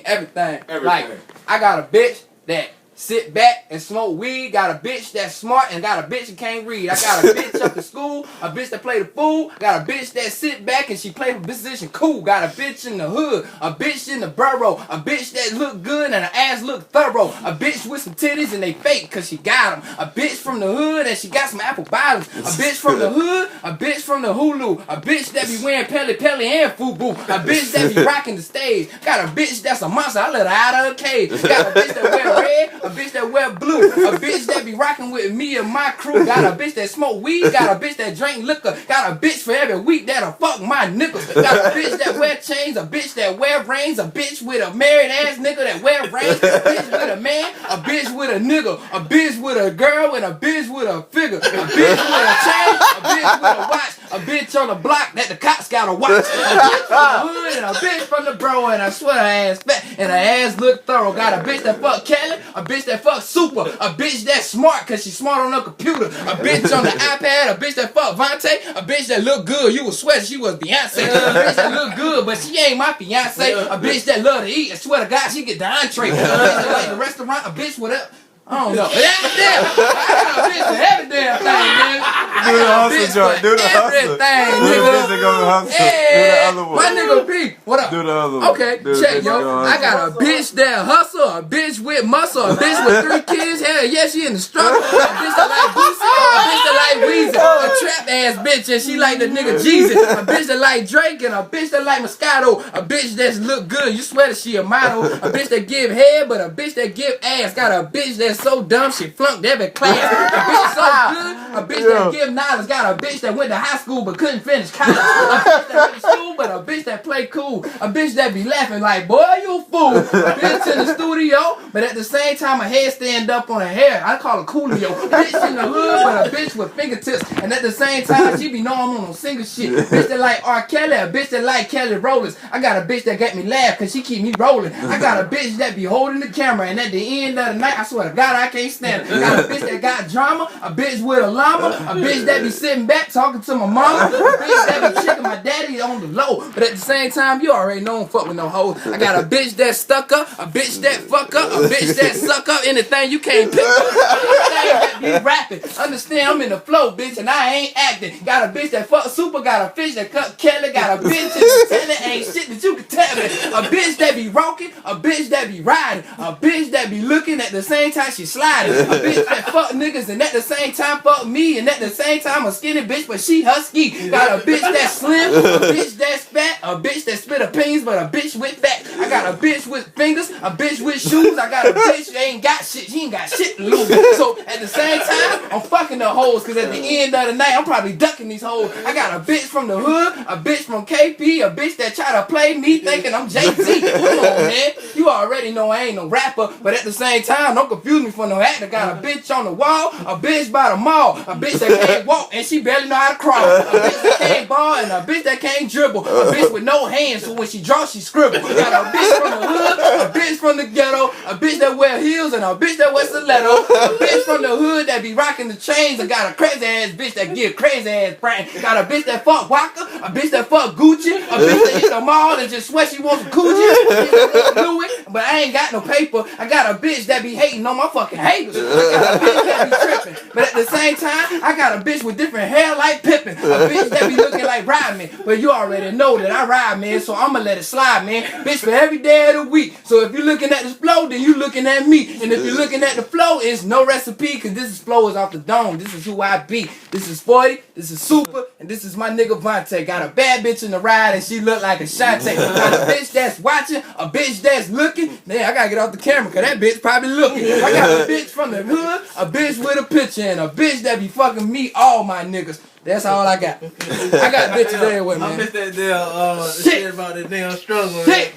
everything. Like, I got a bitch that sit back and smoke weed. Got a bitch that's smart and got a bitch that can't read. I got a bitch up in school, a bitch that play the fool. Got a bitch that sit back and she play her position cool. Got a bitch in the hood, a bitch in the borough, a bitch that look good and her ass look thorough. A bitch with some titties and they fake cause she got them. A bitch from the hood and she got some apple bottoms. A bitch from the hood, a bitch from the Hulu. A bitch that be wearing Pele Pele and Fubu. A bitch that be rocking the stage. Got a bitch that's a monster, I let her out of a cage. Got a bitch that wear red, a bitch that wear blue, a bitch that be rocking with me and my crew. Got a bitch that smoke weed, got a bitch that drink liquor, got a bitch for every week that'll fuck my nipples. Got a bitch that wear chains, a bitch that wear rings, a bitch with a married ass nigga that wear rings, a bitch with a man, a bitch with a nigga, a bitch with a girl, and a bitch with a figure, a bitch with a chain, a bitch with a watch, a bitch on the block that the cops gotta watch, a bitch from the hood and a bitch from the bro, and I swear her ass fat and her ass look thorough. Got a bitch that fuck Kelly, a bitch that fuck Super, a bitch that's smart cause she smart on her computer, a bitch on the iPad, a bitch that fuck Vontae, a bitch that look good, you would swear she was Beyonce, a bitch that look good but she ain't my fiance, a bitch that love to eat, I swear to God she get the entree, a bitch that like the restaurant, a bitch with a I don't know. Damn. I got a bitch for every damn thing, nigga. I got a bitch for everything, nigga. Hey, my nigga P. What up? Do the other one. Okay, check, yo. I got a bitch that hustle, a bitch with muscle, a bitch with 3 kids. Hell yeah, she in the struggle. A bitch that like Boosie, a bitch that like Weezy, a trap ass bitch and she like the nigga Jesus. A bitch that like Drake and a bitch that like Moscato. A bitch that look good, you swear that she a model. A bitch that give head, but a bitch that give ass. Got a bitch that's so dumb she flunked every class. A bitch so good, a bitch that give knowledge. Got a bitch that went to high school but couldn't finish college. A bitch that went to school but a bitch that play cool. A bitch that be laughing like, boy, you fool. A bitch in the studio, but at the same time her head stand up on her hair. I call her Coolio. A bitch in the hood, but a bitch with fingertips. And at the same time she be knowing I'm on single shit. Bitch that like R. Kelly, a bitch that like Kelly Rollins. I got a bitch that got me laugh cause she keep me rolling. I got a bitch that be holding the camera and at the end of the night, I swear to God, I can't stand it. Got a bitch that got drama, a bitch with a llama, a bitch that be sitting back talking to my mama, a bitch that be checking my daddy on the low. But at the same time, you already know I don't fuck with no hoes. I got a bitch that stuck up, a bitch that fuck up, a bitch that suck up, anything you can't pick up, anything that be rapping. Understand, I'm in the flow, bitch, and I ain't acting. Got a bitch that fuck Super, got a fish that cut Kelly, got a bitch in the tenant, ain't shit that you can tell me. A bitch that be rocking, a bitch that be riding, a bitch that be looking at the same time she sliding, a bitch that fuck niggas and at the same time fuck me, and at the same time a skinny bitch but she husky. Got a bitch that's slim, a bitch that's fat, a bitch that spit opinions but a bitch with fat. I got a bitch with fingers, a bitch with shoes. I got a bitch that ain't got shit, she ain't got shit to lose. So at the same time I'm fucking the hoes cause at the end of the night I'm probably ducking these hoes. I got a bitch from the hood, a bitch from KP, a bitch that try to play me thinking I'm JT. Come on, man, you already know I ain't no rapper, but at the same time don't confuse me for no actor. Got a bitch on the wall, a bitch by the mall, a bitch that can't walk and she barely know how to crawl, a bitch that can't ball and a bitch that can't dribble, a bitch with no hands so when she draws she scribble. Got a bitch from the hood, a bitch from the ghetto, a bitch that wear heels and a bitch that wear stiletto, a bitch from the hood that be rocking the chains and got a crazy ass bitch that give crazy ass prank. Got a bitch that fuck Waka, a bitch that fuck Gucci, a bitch that hit the mall and just swear she wants some coochie, a bitch that do it, but I ain't got no paper. I got a bitch that be hating on my fucking haters. I got a bitch that be tripping, but at the same time, I got a bitch with different hair like Pippin. A bitch that be looking like Rodman. But you already know that I ride, man, so I'ma let it slide, man. Bitch for every day of the week. So if you're looking at this flow, then you looking at me. And if you're looking at the flow, it's no recipe, cause this is flow is off the dome. This is who I be. This is 40, this is Super, and this is my nigga Vontae. Got a bad bitch in the ride and she look like a Shantae. Got a bitch that's watching, a bitch that's looking. Man, I gotta get off the camera cause that bitch probably looking. I got a bitch from the hood, a bitch with a picture, and a bitch that be fucking me, all my niggas. That's all I got. I got bitches everywhere, man. I missed that damn shit about that damn struggle. Shit.